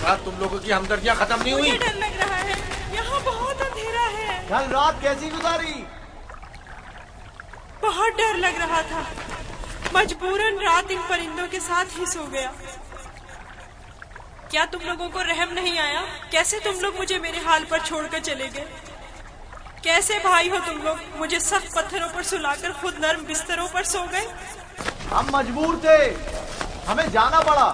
साथ तुम लोगों की हमदर्दियां खत्म नहीं हुई? मुझे डर लग रहा है, यहाँ बहुत अंधेरा है। कल रात कैसी गुजारी? बहुत डर लग रहा था, मजबूरन रात इन परिंदों के साथ ही सो गया। क्या तुम लोगों को रहम नहीं आया? कैसे तुम लोग मुझे मेरे हाल पर छोड़कर चले गए? कैसे भाई हो तुम लोग? मुझे सख्त पत्थरों पर सुलाकर खुद नर्म बिस्तरों पर सो गए। हम मजबूर थे, हमें जाना पड़ा।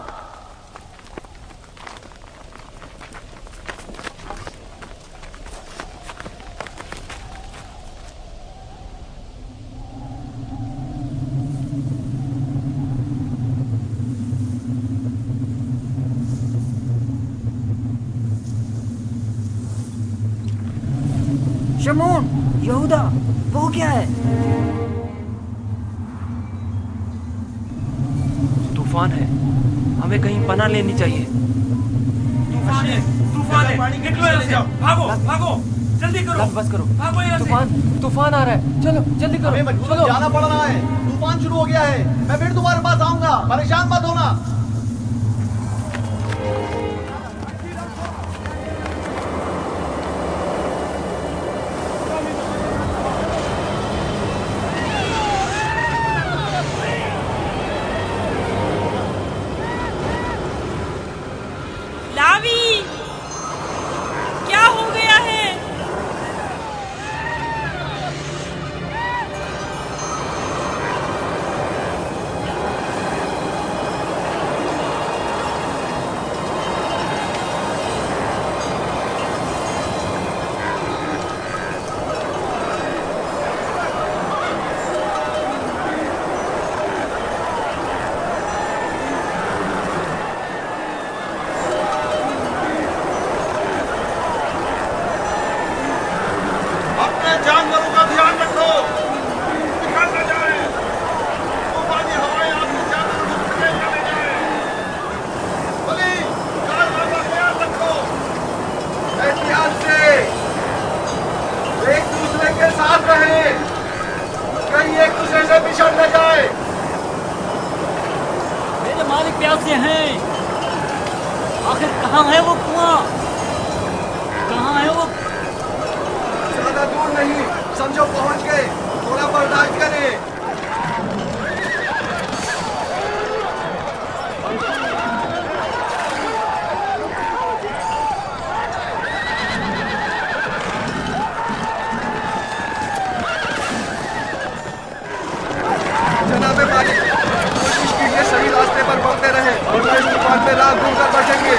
शमून, यहूदा, वो क्या है? तूफान है, हमें कहीं पनाह लेनी चाहिए। तूफान है, तूफान है, निकलो यहाँ से, भागो, भागो, जल्दी करो, बस करो, भागो यहाँ से। तूफान आ रहा है, चलो जल्दी करो। हमें मजबूरन जाना पड़ रहा है, तूफान शुरू हो गया है। मैं फिर तुम्हारे पास आऊंगा, परेशान मत होना। लावी, क्या हो गया है? अपने जानवरों का ध्यान रखो, निकल न जाए, तूफानी हवाएं आपके जानवरों को पकड़े न ले जाए। बोली, जानवरों का ख्याल रखो, एहतियात से, एक दूसरे के साथ रहे, कहीं एक दूसरे से बिछड़ न जाए। मेरे मालिक प्यासे हैं। आखिर कहाँ है वो कुआं? कहाँ है वो? ज्यादा दूर नहीं, समझो पहुंच गए, थोड़ा बर्दाश्त करें। जनाबे मालिक, कोशिश कीजिए सही रास्ते पर बढ़ते रहे, वरना इस तूफान में राह घूम कर बचेंगे।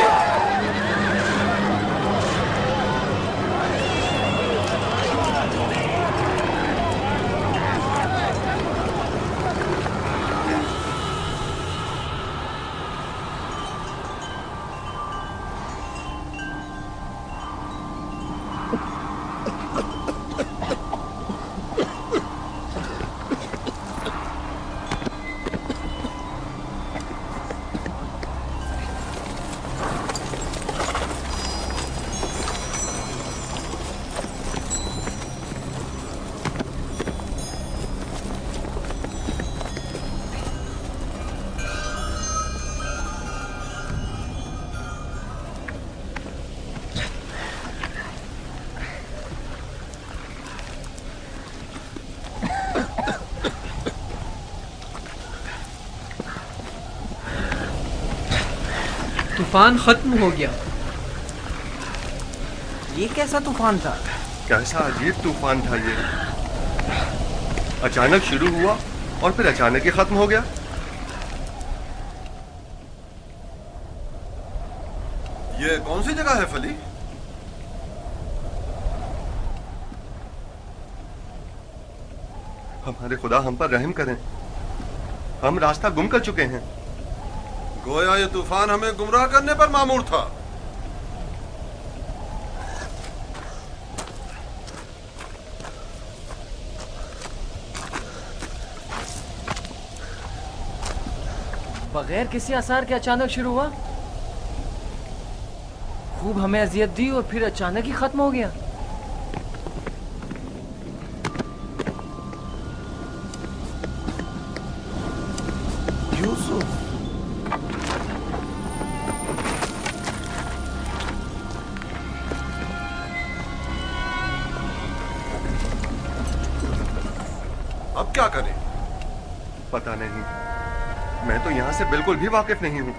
तूफान खत्म हो गया। ये कैसा तूफान था? कैसा अजीब तूफान था ये। अचानक शुरू हुआ और फिर अचानक ही खत्म हो गया। ये कौन सी जगह है फली? हमारे खुदा हम पर रहम करें, हम रास्ता गुम कर चुके हैं। गोया ये तूफान हमें गुमराह करने पर मामूर था। बगैर किसी आसार के अचानक शुरू हुआ, खूब हमें अजियत दी और फिर अचानक ही खत्म हो गया। अब क्या करें? पता नहीं, मैं तो यहाँ से बिल्कुल भी वाकिफ नहीं हूँ।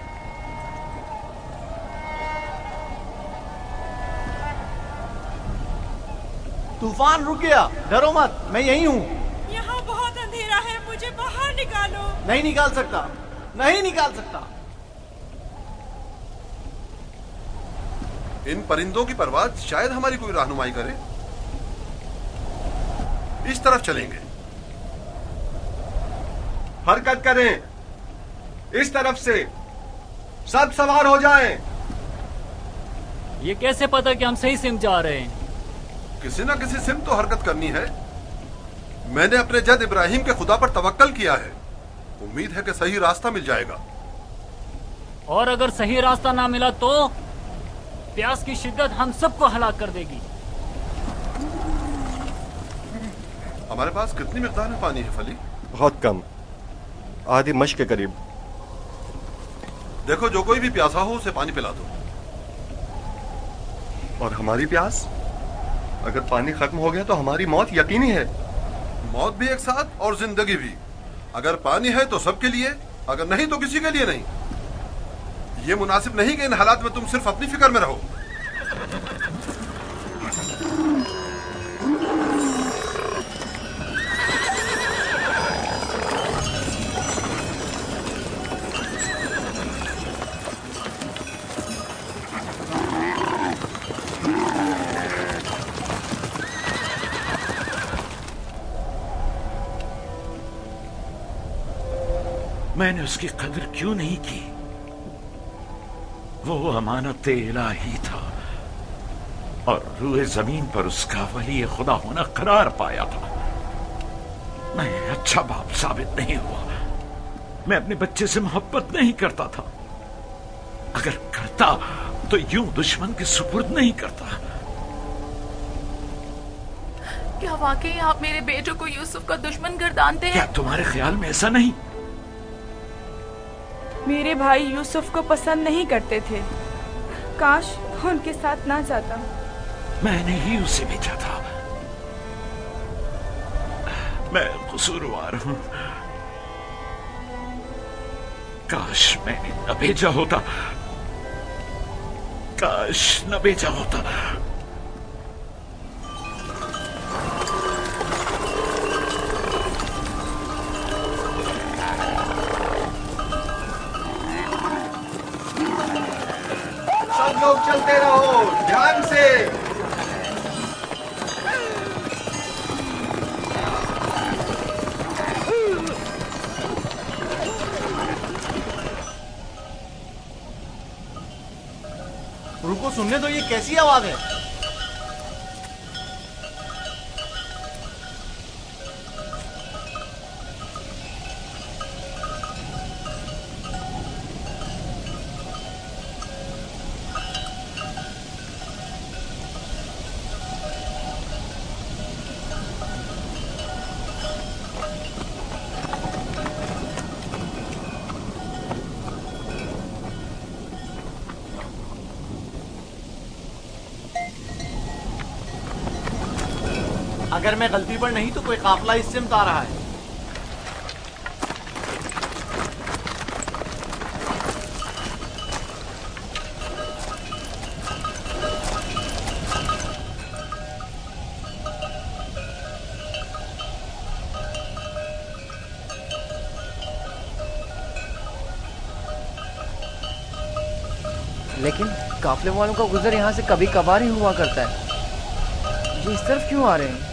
तूफान रुक गया, डरो मत, मैं यही हूँ। यहाँ बहुत अंधेरा है, मुझे बाहर निकालो। नहीं निकाल सकता, नहीं निकाल सकता। इन परिंदों की परवाज़ शायद हमारी कोई रहनुमाई करे। इस तरफ चलेंगे। हरकत करें, इस तरफ से। सब सवार हो जाएं। ये कैसे पता कि हम सही सिम जा रहे हैं? किसी ना किसी सिम तो हरकत करनी है। मैंने अपने जद इब्राहिम के खुदा पर तवक्कल किया है। उम्मीद है कि सही रास्ता मिल जाएगा। और अगर सही रास्ता ना मिला तो प्यास की शिद्दत हम सबको हलाक कर देगी। हमारे पास कितनी मिकदार में पानी है फली? बहुत कम, आधी मश के करीब। देखो, जो कोई भी प्यासा हो उसे पानी पिला दो। और हमारी प्यास? अगर पानी खत्म हो गया तो हमारी मौत यकीनी है। मौत भी एक साथ और जिंदगी भी। अगर पानी है तो सबके लिए, अगर नहीं तो किसी के लिए नहीं। ये मुनासिब नहीं कि इन हालात में तुम सिर्फ अपनी फिक्र में रहो। मैंने उसकी कदर क्यों नहीं की? वो अमानत इलाही था और रूए जमीन पर उसका वली खुदा होना करार पाया था। मैं अच्छा बाप साबित नहीं हुआ। मैं अपने बच्चे से मोहब्बत नहीं करता था। अगर करता तो यूं दुश्मन के सुपुर्द नहीं करता। क्या वाकई आप मेरे बेटों को यूसुफ का दुश्मन गर्दानते हैं? क्या तुम्हारे ख्याल में ऐसा नहीं? मेरे भाई यूसुफ को पसंद नहीं करते थे। काश वो उनके साथ ना जाता। मैंने ही उसे भेजा था। मैं कसूरवार हूं। काश मैंने न भेजा होता। काश न भेजा होता। सब लोग चलते रहो, ध्यान से। रुको, सुनने दो, ये कैसी आवाज है? अगर मैं गलती पर नहीं तो कोई काफिला इस सिमत आ रहा है। लेकिन काफिले वालों का गुजर यहाँ से कभी कभार ही हुआ करता है। ये इस तरफ क्यों आ रहे हैं?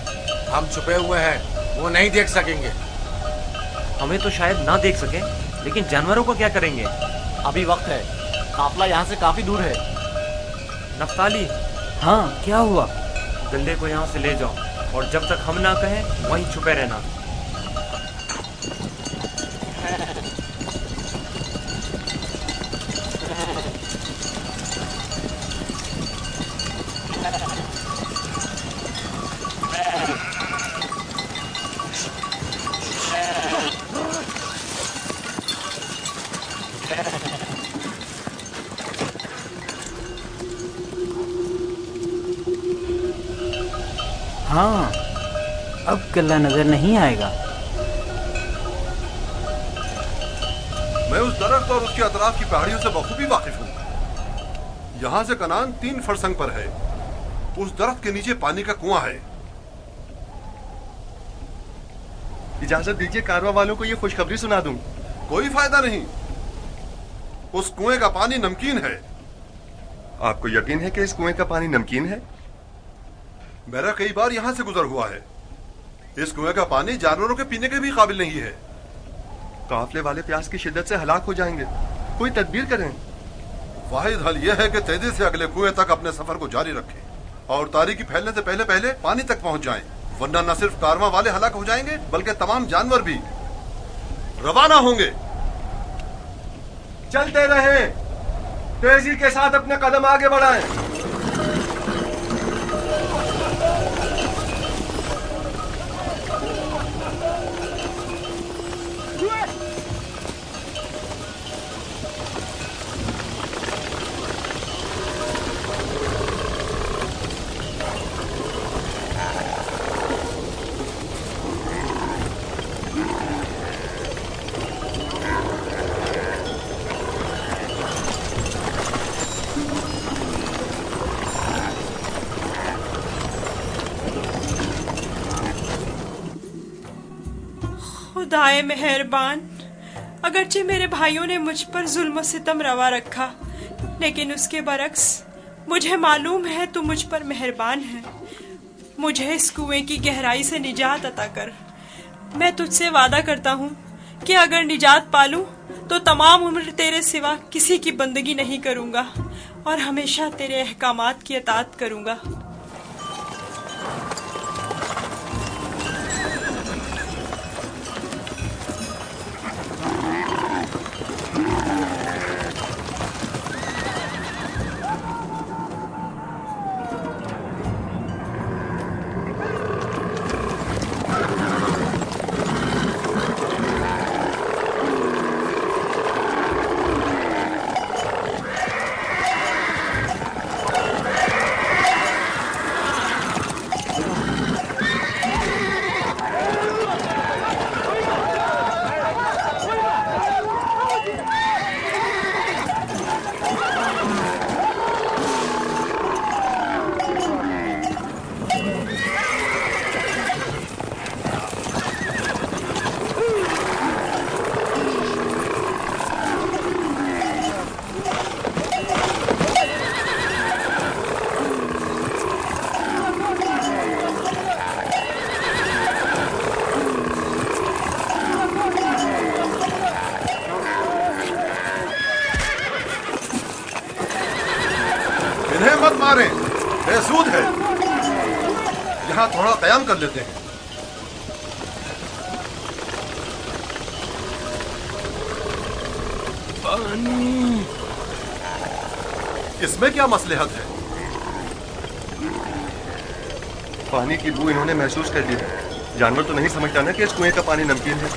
हम छुपे हुए हैं, वो नहीं देख सकेंगे। हमें तो शायद ना देख सके, लेकिन जानवरों को क्या करेंगे? अभी वक्त है, काफिला यहाँ से काफी दूर है। नफ्ताली, हाँ, क्या हुआ? गल्ले को यहाँ से ले जाओ और जब तक हम ना कहें वहीं छुपे रहना। हाँ, अब गल्ला नजर नहीं आएगा। मैं उस दरख्त और उसके अतराफ की पहाड़ियों से बखूबी वाकिफ हूँ। यहाँ से कनान 3 फरसंग पर है। उस दरख्त के नीचे पानी का कुआं है। इजाजत दीजिए कारवां वालों को ये खुशखबरी सुना दूं। कोई फायदा नहीं। उस कुएं का पानी नमकीन है। आपको यकीन है कि इस कुएं का पानी नमकीन है? मेरा कई बार यहाँ से गुजर हुआ है। इस कुएं का पानी जानवरों के पीने के भी काबिल नहीं है। काफले वाले प्यास की शिद्दत से हलाक हो जाएंगे। कोई तदबीर करें। वाहिद हल यह है कि तेजी से अगले कुएं तक अपने सफर को जारी रखें और तारीकी फैलने से पहले पहले पानी तक पहुंच जाएं, वरना न सिर्फ कारवां वाले हलाक हो जाएंगे बल्कि तमाम जानवर भी। रवाना होंगे। चलते रहें, तेजी के साथ अपने कदम आगे बढ़ाएं। खुदाए मेहरबान, अगरचे मेरे भाइयों ने मुझ पर जुल्म सितम रवा रखा, लेकिन उसके बरक्स मुझे मालूम है तू मुझ पर मेहरबान है। मुझे इस कुएं की गहराई से निजात अता कर। मैं तुझसे वादा करता हूँ कि अगर निजात पालूं तो तमाम उम्र तेरे सिवा किसी की बंदगी नहीं करूँगा और हमेशा तेरे अहकामात की अतात करूँगा। इन्हें मत मारें, बेसूद है। यहाँ थोड़ा कयाम कर लेते हैं। पानी, इसमें क्या मसलहत है? पानी की बू इन्होंने महसूस कर ली है। जानवर तो नहीं समझता ना कि इस कुएं का पानी नमकीन है।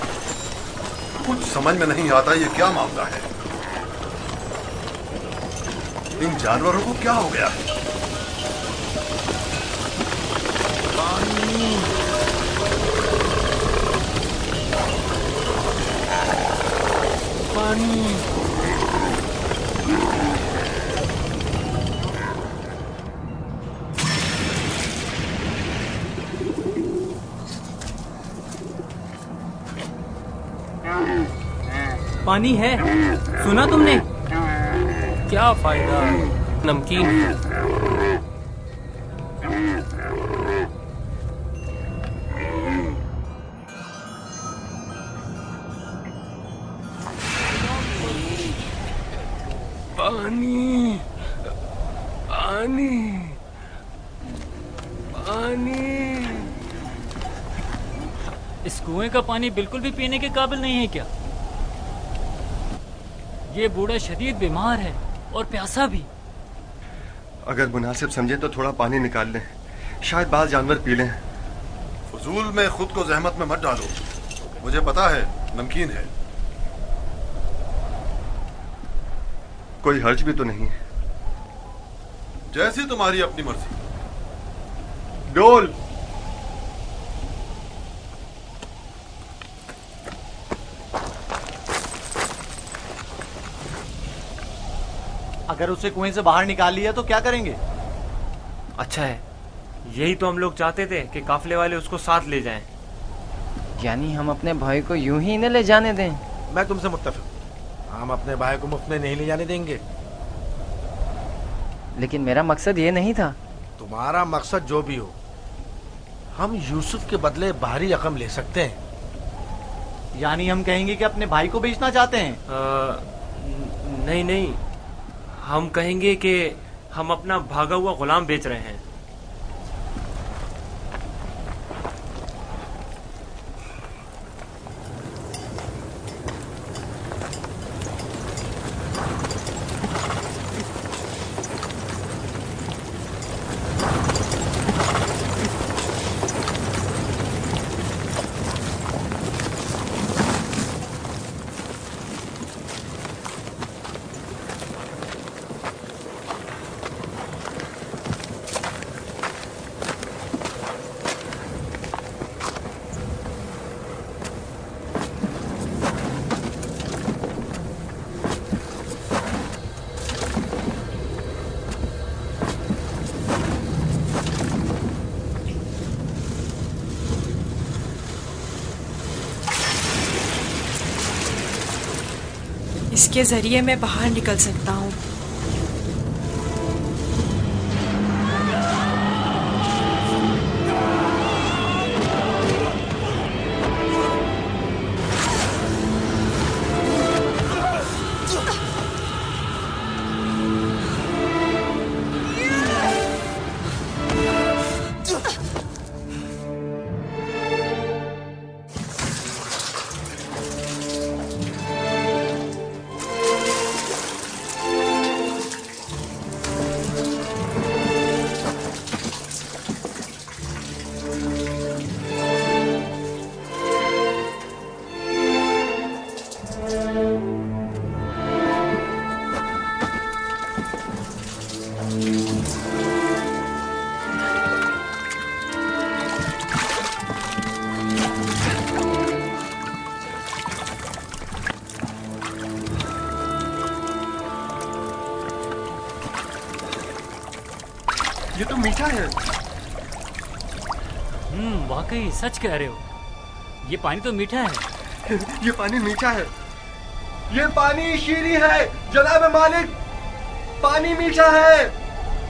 कुछ समझ में नहीं आता ये क्या मामला है। इन जानवरों को क्या हो गया है? पानी, पानी। पानी है, सुना तुमने? क्या फायदा, नमकीन है। पानी, पानी, पानी। इस कुएं का पानी बिल्कुल भी पीने के काबिल नहीं है क्या? ये बूढ़ा शदीद बीमार है और प्यासा भी। अगर मुनासिब समझे तो थोड़ा पानी निकाल लें, शायद बाल जानवर पी लें। फजूल में खुद को जहमत में मत डालो। मुझे पता है नमकीन है। कोई हर्ज भी तो नहीं है। जैसी तुम्हारी अपनी मर्जी। डोल। अगर उसे कुएं से बाहर निकाल लिया तो क्या करेंगे? अच्छा है, यही तो हम लोग चाहते थे कि काफले वाले उसको साथ ले जाएं। यानी हम अपने भाई को यूं ही न ले जाने दें? मैं तुमसे मुत्तफिक। हम अपने भाई को मुफ्त में नहीं ले जाने देंगे। लेकिन मेरा मकसद ये नहीं था। तुम्हारा मकसद जो भी हो, हम यूसुफ के बदले बाहरी रकम ले सकते हैं। यानी हम कहेंगे कि अपने भाई को बेचना चाहते हैं? नहीं नहीं, हम कहेंगे कि हम अपना भागा हुआ गुलाम बेच रहे हैं। इसके जरिए मैं बाहर निकल सकता हूँ। ये तो मीठा है। वाकई सच कह रहे हो, ये पानी तो मीठा है। ये पानी मीठा है। ये पानी शीरी है जनाब मालिक। पानी मीठा है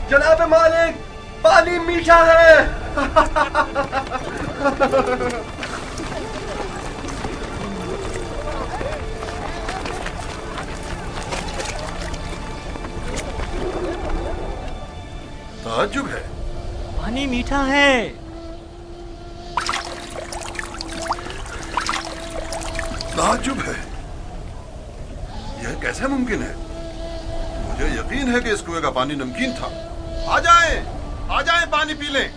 जनाब मालिक। पानी मीठा है। ताज्जुब है। पानी मीठा है। ताज्जुब है। यह कैसे मुमकिन है? मुझे यकीन है कि इस कुएं का पानी नमकीन था। आ जाएं पानी पी लें।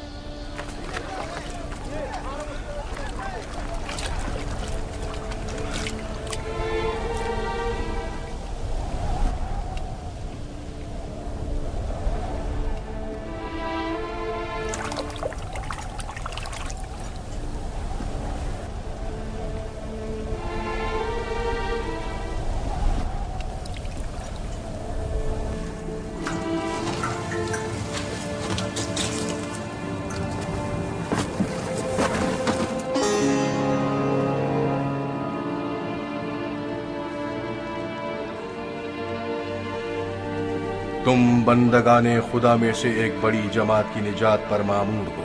तुम बंदगाने खुदा में से एक बड़ी जमात की निजात पर मामूर हो,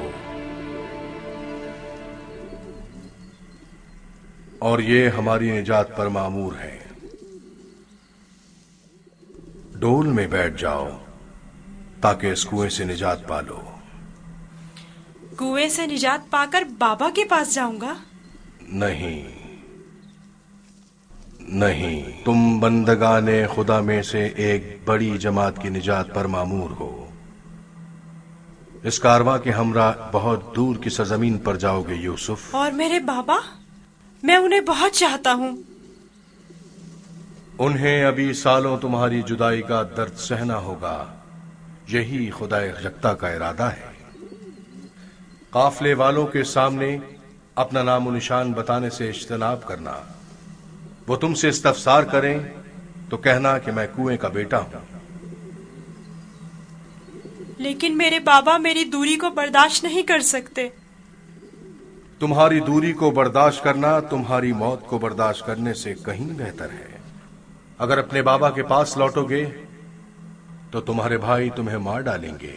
और ये हमारी निजात पर मामूर है। डोल में बैठ जाओ ताकि इस कुएं से निजात पा लो। कुएं से निजात पाकर बाबा के पास जाऊंगा? नहीं नहीं, तुम बंदगाने खुदा में से एक बड़ी जमात की निजात पर मामूर हो। इस कारवां के हमरा बहुत दूर की सरजमीन पर जाओगे यूसुफ। और मेरे बाबा? मैं उन्हें बहुत चाहता हूँ। उन्हें अभी सालों तुम्हारी जुदाई का दर्द सहना होगा। यही खुदा यकता का इरादा है। काफले वालों के सामने अपना नामो निशान बताने से इज्तनाब करना। वो तुमसे इस्तफसार करें तो कहना कि मैं कुएं का बेटा हूं। लेकिन मेरे बाबा मेरी दूरी को बर्दाश्त नहीं कर सकते। तुम्हारी दूरी को बर्दाश्त करना तुम्हारी मौत को बर्दाश्त करने से कहीं बेहतर है। अगर अपने बाबा के पास लौटोगे तो तुम्हारे भाई तुम्हें मार डालेंगे।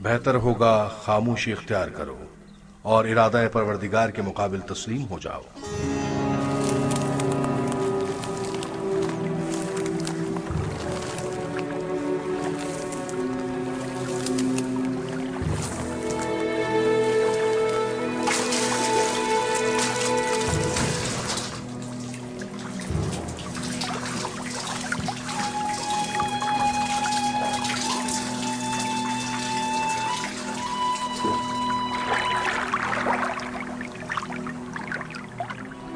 बेहतर होगा खामोशी इख्तियार करो और इरादा परवरदिगार के मुकाबिल तस्लीम हो जाओ।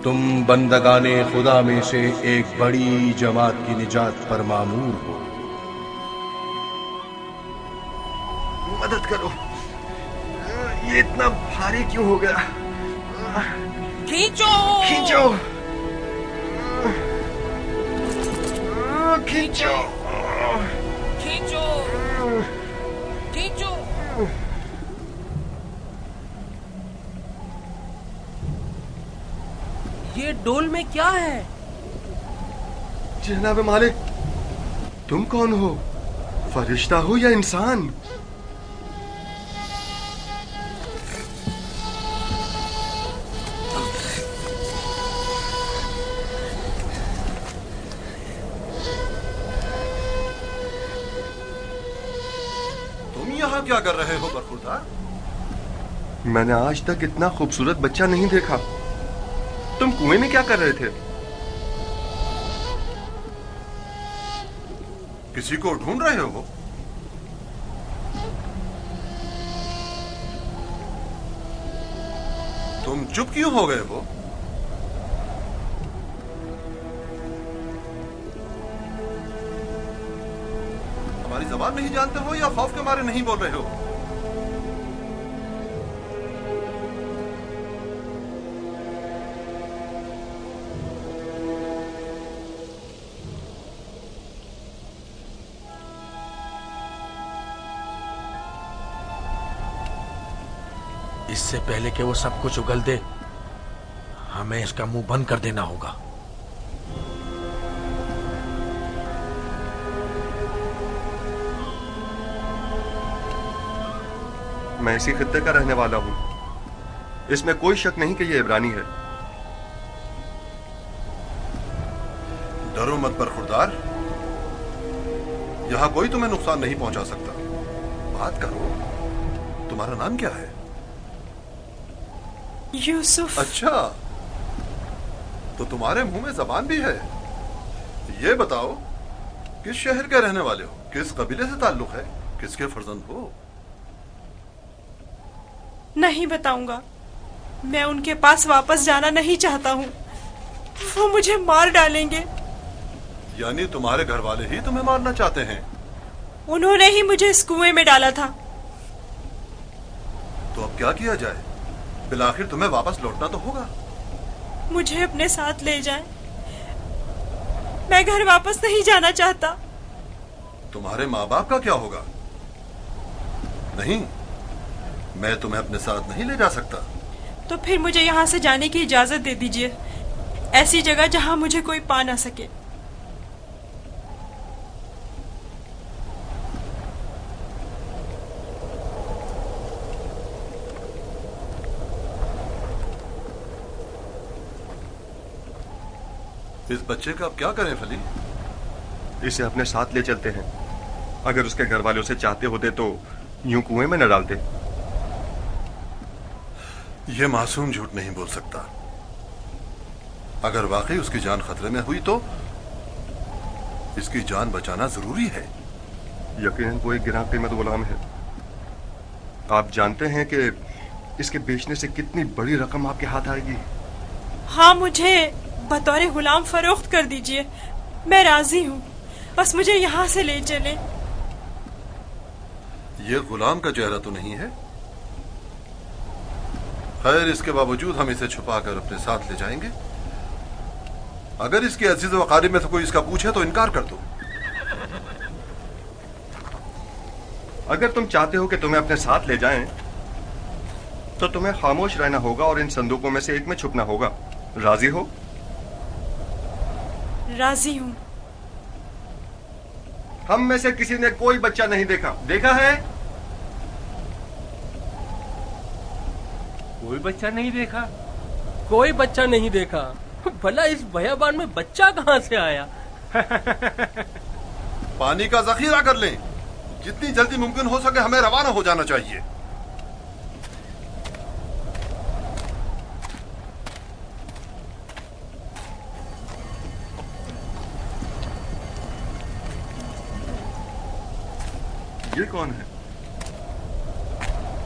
तुम बंदगाने खुदा में से एक बड़ी जमात की निजात पर मामूर हो। मदद करो, ये इतना भारी क्यों हो गया? खींचो खींचो खींचो खींचो खींचो। ये डोल में क्या है? जनाब मालिक, तुम कौन हो? फरिश्ता हो या इंसान? तुम यहाँ क्या कर रहे हो बरखुरदार? मैंने आज तक इतना खूबसूरत बच्चा नहीं देखा। तुम कुएं में क्या कर रहे थे? किसी को ढूंढ रहे हो? तुम चुप क्यों हो गए हो? हमारी जबान नहीं जानते हो या खौफ के मारे नहीं बोल रहे हो? इससे पहले कि वो सब कुछ उगल दे, हमें इसका मुंह बंद कर देना होगा। मैं इसी खित्ते का रहने वाला हूं। इसमें कोई शक नहीं कि ये इब्रानी है। डरो मत बरखुरदार, यहां कोई तुम्हें नुकसान नहीं पहुंचा सकता। बात करो, तुम्हारा नाम क्या है? यूसुफ। अच्छा, तो तुम्हारे मुंह में जबान भी है। ये बताओ, किस शहर के रहने वाले हो? किस कबीले से ताल्लुक है? किसके फर्जंद हो? नहीं बताऊंगा। मैं उनके पास वापस जाना नहीं चाहता हूँ। वो मुझे मार डालेंगे। यानी तुम्हारे घर वाले ही तुम्हें मारना चाहते हैं? उन्होंने ही मुझे इस कुएं में डाला था। तो अब क्या किया जाए? बिलाखिर तुम्हें वापस लौटना तो होगा। मुझे अपने साथ ले जाएं। मैं घर वापस नहीं जाना चाहता। तुम्हारे माँ बाप का क्या होगा? नहीं, मैं तुम्हें अपने साथ नहीं ले जा सकता। तो फिर मुझे यहाँ से जाने की इजाजत दे दीजिए, ऐसी जगह जहाँ मुझे कोई पा ना सके। इस बच्चे का अब क्या करें फली? इसे अपने साथ ले चलते हैं। अगर उसके घर वाले उसे चाहते होते तो यूं कुएं में न डालते। यह मासूम झूठ नहीं बोल सकता। अगर वाकई उसकी जान खतरे में हुई तो इसकी जान बचाना जरूरी है। यकीनन वो एक गिरां कीमत गुलाम है। आप जानते हैं कि इसके बेचने से कितनी बड़ी रकम आपके हाथ आएगी। हाँ, मुझे बतौर गुलाम फरोख्त कर दीजिए, मैं राजी हूँ। बस मुझे यहाँ से ले चले। ये गुलाम का चेहरा तो नहीं है। खैर, इसके बावजूद हम इसे छुपाकर अपने साथ ले जाएंगे। अगर इसके अजीज व अकारिब में से कोई इसका पूछे तो इनकार कर दो। अगर तुम चाहते हो कि तुम्हें अपने साथ ले जाएं, तो तुम्हें खामोश रहना होगा और इन संदूकों में से एक में छुपना होगा। राजी हो? राजी हूँ। हम में से किसी ने कोई बच्चा नहीं देखा। देखा है? कोई बच्चा नहीं देखा? कोई बच्चा नहीं देखा? भला इस बयाबान में बच्चा कहाँ से आया? पानी का जखीरा कर लें। जितनी जल्दी मुमकिन हो सके हमें रवाना हो जाना चाहिए। ये कौन है?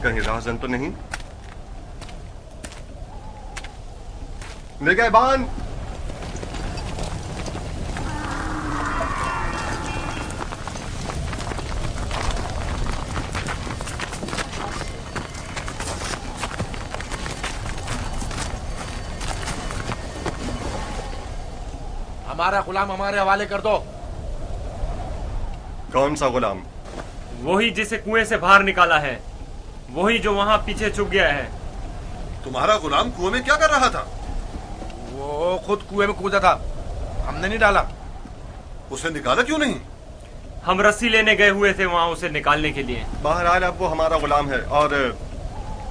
कहीं राहजन तो नहीं? निगहबान! हमारा गुलाम हमारे हवाले कर दो। कौन सा गुलाम? वही जिसे कुएं से बाहर निकाला है, वही जो वहां पीछे छुप गया है। तुम्हारा गुलाम कुएं में क्या कर रहा था? वो खुद कुएं में कूदा था, हमने नहीं डाला। उसे निकाला क्यों नहीं? हम रस्सी लेने गए हुए थे वहां उसे निकालने के लिए। बहरहाल अब वो हमारा गुलाम है और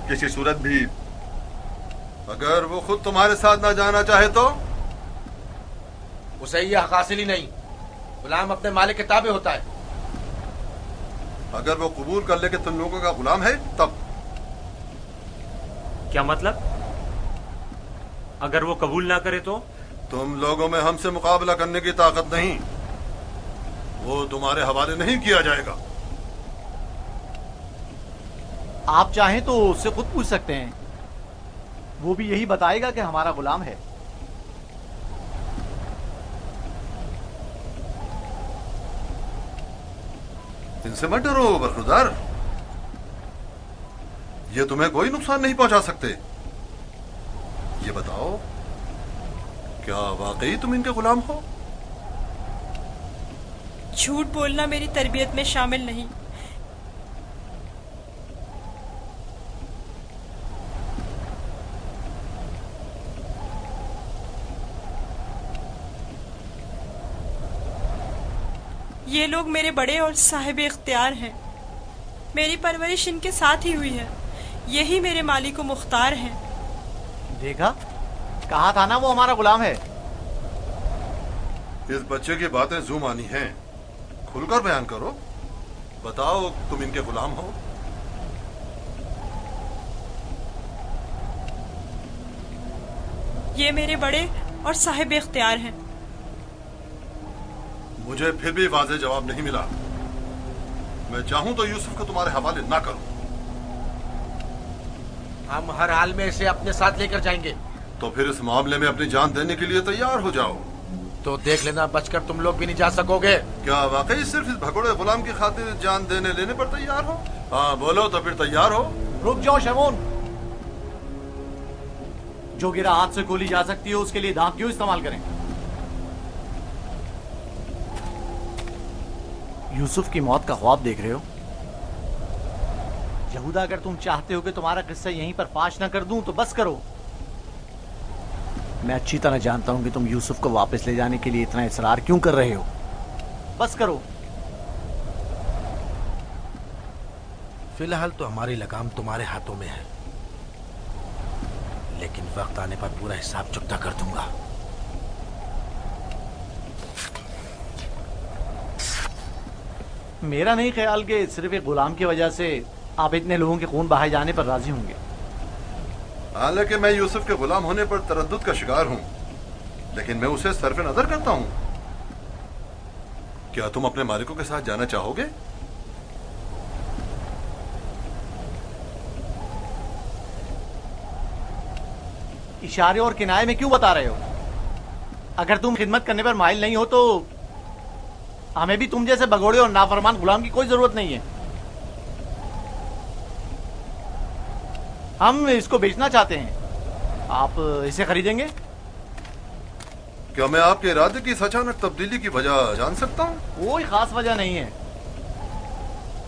किसी सूरत भी अगर वो खुद तुम्हारे साथ ना जाना चाहे तो? उसे ये हक हासिल ही नहीं। गुलाम अपने मालिक के ताबे होता है। अगर वो कबूल कर ले कि तुम लोगों का गुलाम है तब? क्या मतलब? अगर वो कबूल ना करे तो? तुम लोगों में हमसे मुकाबला करने की ताकत नहीं। वो तुम्हारे हवाले नहीं किया जाएगा। आप चाहें तो उससे खुद पूछ सकते हैं, वो भी यही बताएगा कि हमारा गुलाम है। इनसे मत डरो बरखुरदार, ये तुम्हें कोई नुकसान नहीं पहुंचा सकते। ये बताओ, क्या वाकई तुम इनके गुलाम हो? झूठ बोलना मेरी तरबियत में शामिल नहीं। ये लोग मेरे बड़े और साहिब इख्तियार हैं। मेरी परवरिश इनके साथ ही हुई है। यही मेरे मालिक मुख्तार हैं। देखा, कहा था ना वो हमारा गुलाम है। इस बच्चे की बातें जूम आनी हैं। खुलकर बयान करो। बताओ तुम इनके गुलाम हो? ये मेरे बड़े और साहिब इख्तियार हैं। मुझे फिर भी वाज़ेह जवाब नहीं मिला। मैं चाहूं तो यूसुफ को तुम्हारे हवाले ना करूं। हम हर हाल में इसे अपने साथ लेकर जाएंगे। तो फिर इस मामले में अपनी जान देने के लिए तैयार हो जाओ। तो देख लेना, बचकर तुम लोग भी नहीं जा सकोगे। क्या वाकई सिर्फ इस भगोड़े गुलाम की खातिर जान देने लेने पर तैयार हो? हाँ बोलो तो फिर तैयार हो। रुक जाओ शमून, जो गिरा हाथ से गोली जा सकती है उसके लिए दांत क्यों इस्तेमाल करें? यूसुफ की मौत का ख्वाब देख रहे हो? यहूदा, अगर तुम चाहते हो कि तुम्हारा किस्सा यहीं पर फाश ना कर दूं तो बस करो। मैं अच्छी तरह जानता हूं कि तुम यूसुफ को वापस ले जाने के लिए इतना इसरार क्यों कर रहे हो। बस करो। फिलहाल तो हमारी लगाम तुम्हारे हाथों में है, लेकिन वक्त आने पर पूरा हिसाब चुकता कर दूंगा। मेरा नहीं ख्याल कि सिर्फ एक गुलाम की वजह से आप इतने लोगों के खून बहाए जाने पर राजी होंगे। हालांकि मैं यूसुफ के गुलाम होने पर तरद्दुद का शिकार हूं, लेकिन मैं उसे सरफ नजर करता हूं। क्या तुम अपने मालिकों के साथ जाना चाहोगे? इशारे और किनाए में क्यों बता रहे हो? अगर तुम खिदमत करने पर माइल नहीं हो तो हमें भी तुम जैसे भगोड़े और नाफरमान गुलाम की कोई जरूरत नहीं है। हम इसको बेचना चाहते हैं। आप इसे खरीदेंगे? क्या मैं आपके इरादे की इस अचानक तब्दीली की वजह जान सकता हूँ? कोई खास वजह नहीं है।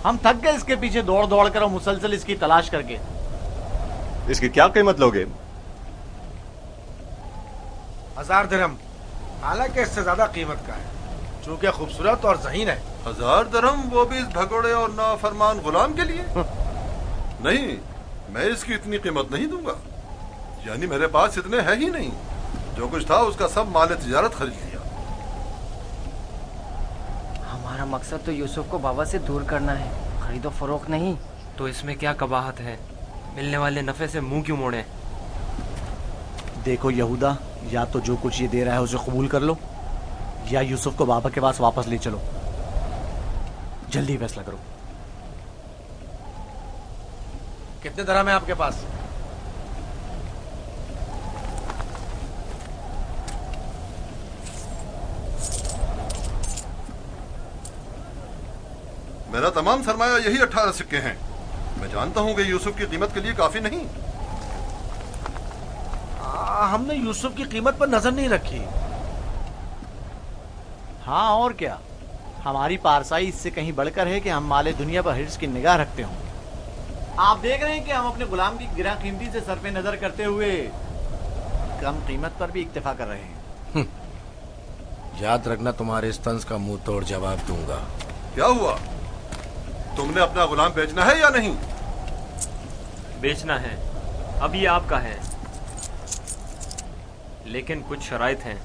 हम थक गए इसके पीछे दौड़ दौड़ कर और मुसलसल इसकी तलाश करके। इसकी क्या कीमत लोगे? 1000 दिरहम, हालांकि इससे ज्यादा कीमत का है, चूंकि खूबसूरत और ज़हीन है। 1000 दिरहम, वो भी इस भगोड़े और नाफरमान गुलाम के लिए? नहीं, मैं इसकी इतनी कीमत नहीं दूंगा। यानी मेरे पास इतने है ही नहीं। जो कुछ था उसका सब माल तिजारत खरीद लिया। हमारा मकसद तो यूसुफ को बाबा से दूर करना है, खरीदो फरोख्त नहीं। तो इसमें क्या कबाहत है? मिलने वाले नफे से मुंह क्यों मोड़े? देखो यहूदा, या तो जो कुछ ये दे रहा है उसे कबूल कर लो, या यूसुफ को बाबा के पास वापस ले चलो। जल्दी फैसला करो। कितने दिरहम है आपके पास? मेरा तमाम सरमाया यही 18 सिक्के हैं। मैं जानता हूं कि यूसुफ की कीमत के लिए काफी नहीं। हमने यूसुफ की कीमत पर नजर नहीं रखी। हाँ और क्या, हमारी पारसाई इससे कहीं बढ़कर है कि हम माले दुनिया पर हिर्स की निगाह रखते हों। आप देख रहे हैं कि हम अपने गुलाम की गिरा कीमती से सर पे नजर करते हुए कम कीमत पर भी इक्तफा कर रहे हैं। याद रखना, तुम्हारे इस तंज का मुंह तोड़ जवाब दूंगा। क्या हुआ? तुमने अपना गुलाम बेचना है या नहीं? बेचना है, अब ये आपका है, लेकिन कुछ शराइत हैं।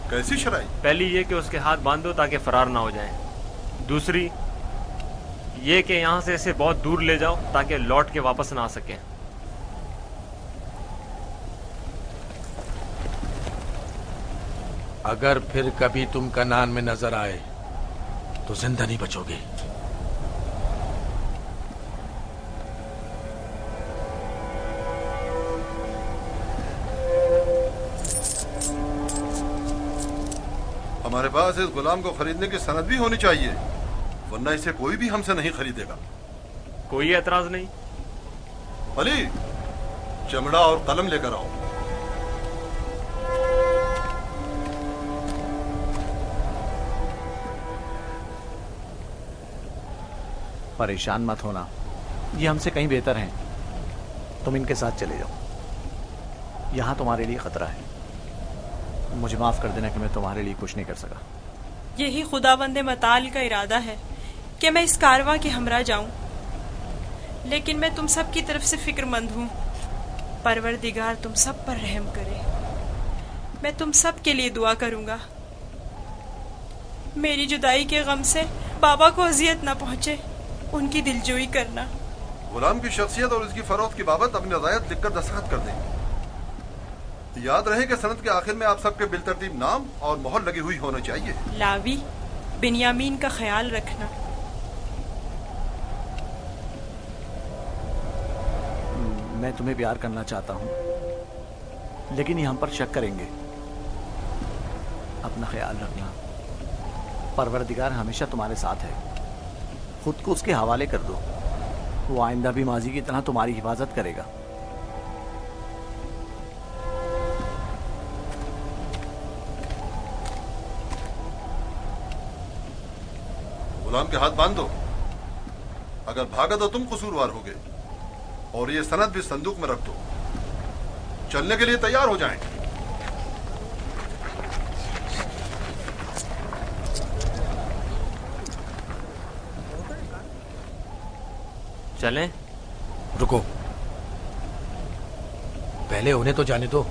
कैसी शराइत? पहली ये कि उसके हाथ बांधो ताकि फरार ना हो जाए। दूसरी ये कि यहां से इसे बहुत दूर ले जाओ ताकि लौट के वापस ना आ सके। अगर फिर कभी तुम कनान में नजर आए तो जिंदा नहीं बचोगे। हमारे पास इस गुलाम को खरीदने की सनद भी होनी चाहिए, वरना इसे कोई भी हमसे नहीं खरीदेगा। कोई एतराज नहीं। अली, चमड़ा और कलम लेकर आओ। परेशान मत होना, ये हमसे कहीं बेहतर हैं। तुम इनके साथ चले जाओ। यहाँ तुम्हारे लिए खतरा है। मुझे माफ कर देना कि मैं तुम्हारे लिए कुछ नहीं कर सका। यही खुदावंदे मताल का इरादा है कि मैं इस कारवां के हमरा जाऊं, लेकिन मैं तुम सब की तरफ से फिक्रमंद हूँ। परवरदिगार तुम सब पर रहम करे। मैं तुम सब के लिए दुआ करूंगा। मेरी जुदाई के गम से बाबा को अजियत न पहुंचे, उनकी दिलजोई करना। गुलाम की शख्सियत और उसकी फरोख्त की बाबत अपनी रजायत लिखकर दस्तखत कर दें। याद रहे कि सनद के आखिर में आप सबके बिलतरतीब नाम और मोहर लगी हुई होनी चाहिए। लावी, बिन्यामीन का ख्याल रखना। मैं तुम्हें प्यार करना चाहता हूँ, लेकिन ये हम पर शक करेंगे। अपना ख्याल रखना। परवरदिगार हमेशा तुम्हारे साथ है। खुद को उसके हवाले कर दो, वो आइंदा भी माजी की तरह तुम्हारी हिफाजत करेगा। गुलाम के हाथ बांध दो। अगर भागा तो तुम कसूरवार होगे, और ये सनद भी संदूक में रख दो। चलने के लिए तैयार हो जाएं। चलें? रुको, पहले उन्हें तो जाने दो।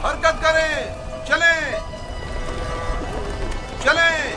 हरकत करें, चलें, चलें।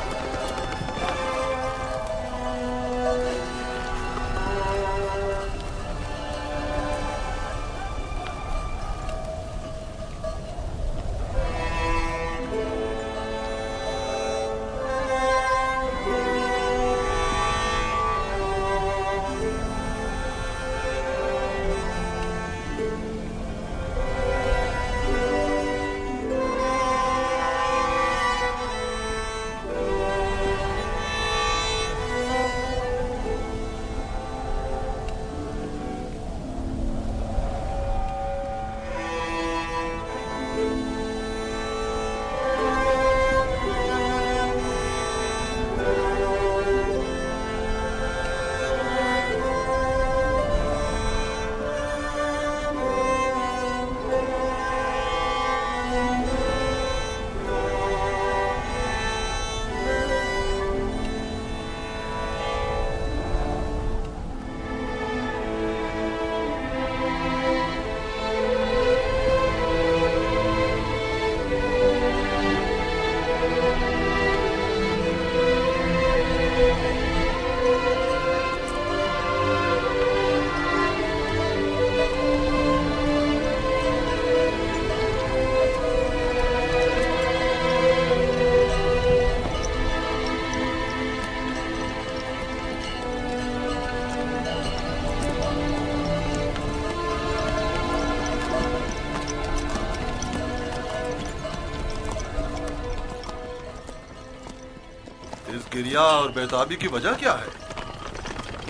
किरिया और बेताबी की वजह क्या है?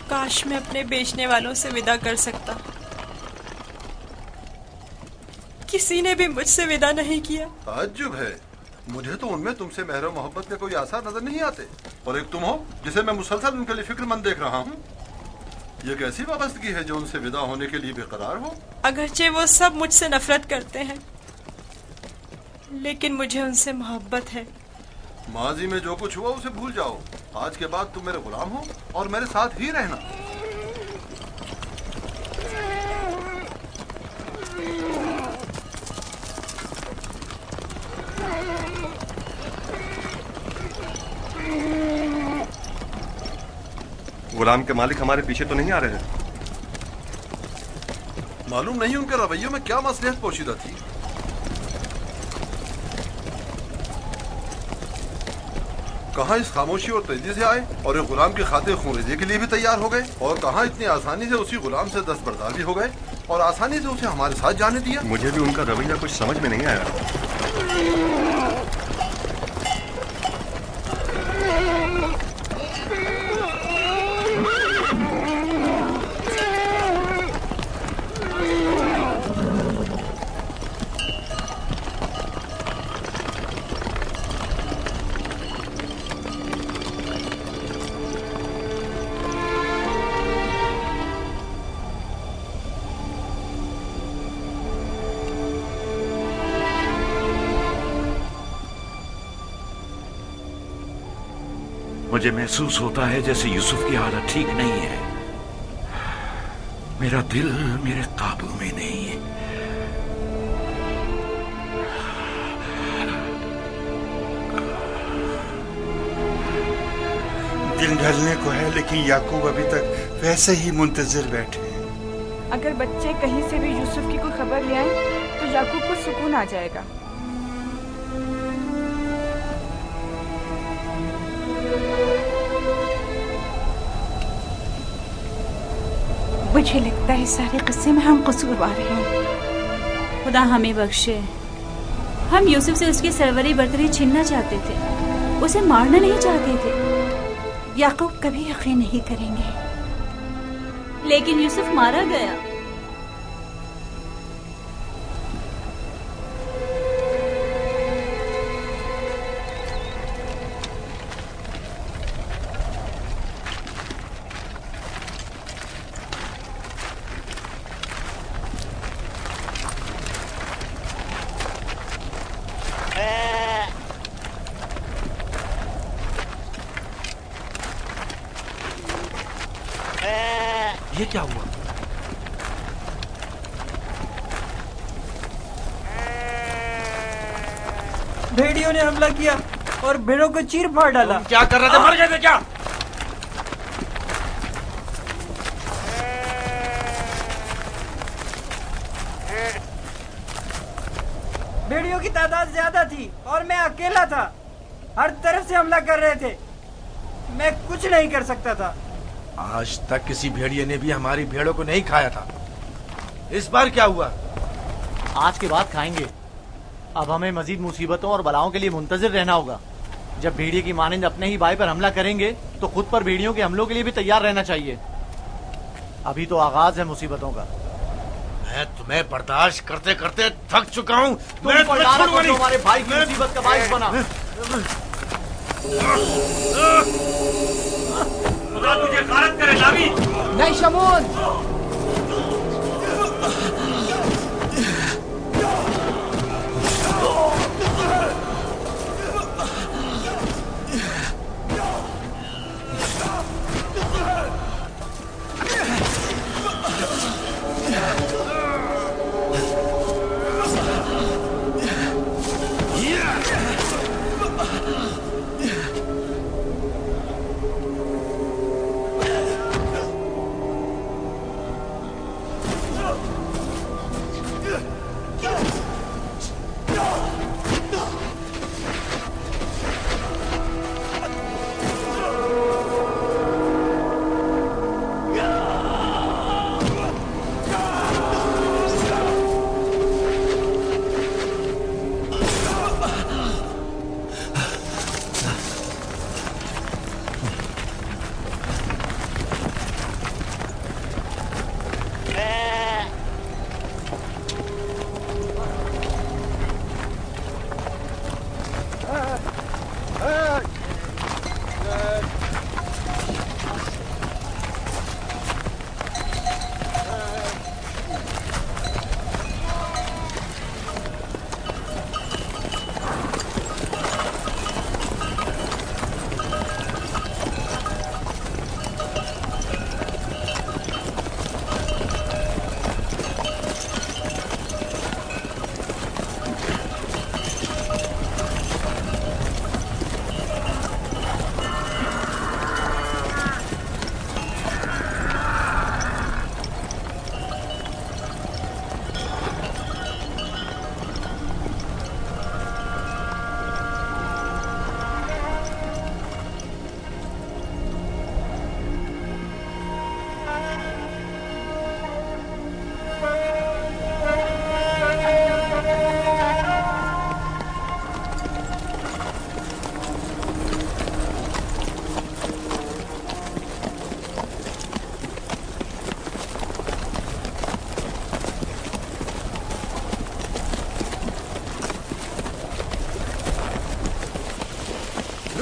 काश मैं अपने बेचने वालों से विदा कर सकता। किसी ने भी मुझसे विदा नहीं किया। ताज्जुब है, मुझे तो उनमें तुमसे मेहर मोहब्बत के कोई आसार नजर नहीं आते। और एक तुम हो जिसे मैं मुसलसल उनके लिए फिक्रमंद देख रहा हूँ। ये कैसी वाबस्तगी है जो उनसे विदा होने के लिए बेकरार हो? अगरचे वो सब मुझसे नफरत करते हैं, लेकिन मुझे उनसे मोहब्बत है। माजी में जो कुछ हुआ उसे भूल जाओ। आज के बाद तुम मेरे गुलाम हो और मेरे साथ ही रहना। गुलाम के मालिक हमारे पीछे तो नहीं आ रहे? मालूम नहीं उनके रवैयों में क्या मसलियत पोशीदा थी। कहाँ इस खामोशी और तेजी से आए और एक गुलाम की खातिर खूनरेजी के लिए भी तैयार हो गए, और कहाँ इतनी आसानी से उसी गुलाम से दस्तबरदार भी हो गए और आसानी से उसे हमारे साथ जाने दिया। मुझे भी उनका रवैया कुछ समझ में नहीं आया। मुझे महसूस होता है जैसे यूसुफ की हालत ठीक नहीं है। मेरा दिल मेरे काबू में नहीं है। दिन ढलने को है, लेकिन याकूब अभी तक वैसे ही मुंतजिर बैठे हैं। अगर बच्चे कहीं से भी यूसुफ की कोई खबर ले आए तो याकूब को सुकून आ जाएगा। मुझे लगता है सारे किस्से में हम कसूरवार हैं। खुदा हमें बख्शे। हम यूसुफ से उसकी सरवरी बर्तरी छीनना चाहते थे, उसे मारना नहीं चाहते थे। याकूब कभी यकीन नहीं करेंगे, लेकिन यूसुफ मारा गया। ये क्या हुआ? भेड़ियों ने हमला किया और भेड़ों को चीर फाड़ डाला। क्या कर रहे थे? मर गए थे क्या? भेड़ियों की तादाद ज्यादा थी और मैं अकेला था। हर तरफ से हमला कर रहे थे, मैं कुछ नहीं कर सकता था। आज तक किसी भेड़िए ने भी हमारी भेड़ों को नहीं खाया था। इस बार क्या हुआ? आज के बाद खाएंगे। अब हमें मजीद मुसीबतों और बलाओं के लिए मुंतजिर रहना होगा। जब भेड़िए की मानिंद अपने ही भाई पर हमला करेंगे तो खुद पर भेड़ियों के हमलों के लिए भी तैयार रहना चाहिए। अभी तो आगाज है मुसीबतों का। मैं तुम्हें बर्दाश्त करते करते थक चुका हूँ। तुम पर लानत हो जो हमारे भाई की मुसीबत का बाइस बना। खुदा तुझे गारत करे लावी। नहीं शमून।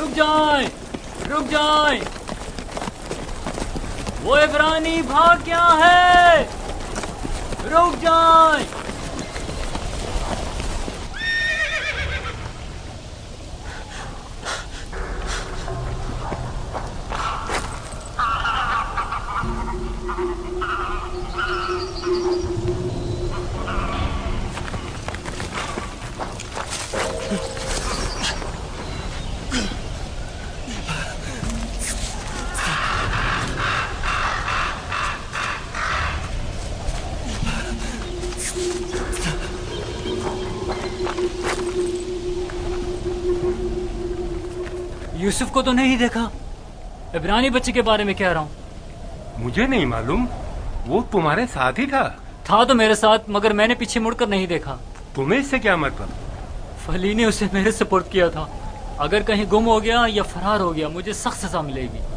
रुक जाएं, रुक जाएं। वो इब्रानी भाग गया है, रुक जाएं। यूसुफ को तो नहीं देखा। इब्रानी बच्चे के बारे में कह रहा हूँ। मुझे नहीं मालूम, वो तुम्हारे साथ ही था। था तो मेरे साथ, मगर मैंने पीछे मुड़कर नहीं देखा। तुम्हें इससे क्या मतलब? फली ने उसे मेरे सुपुर्द किया था। अगर कहीं गुम हो गया या फरार हो गया, मुझे सख्त सजा मिलेगी।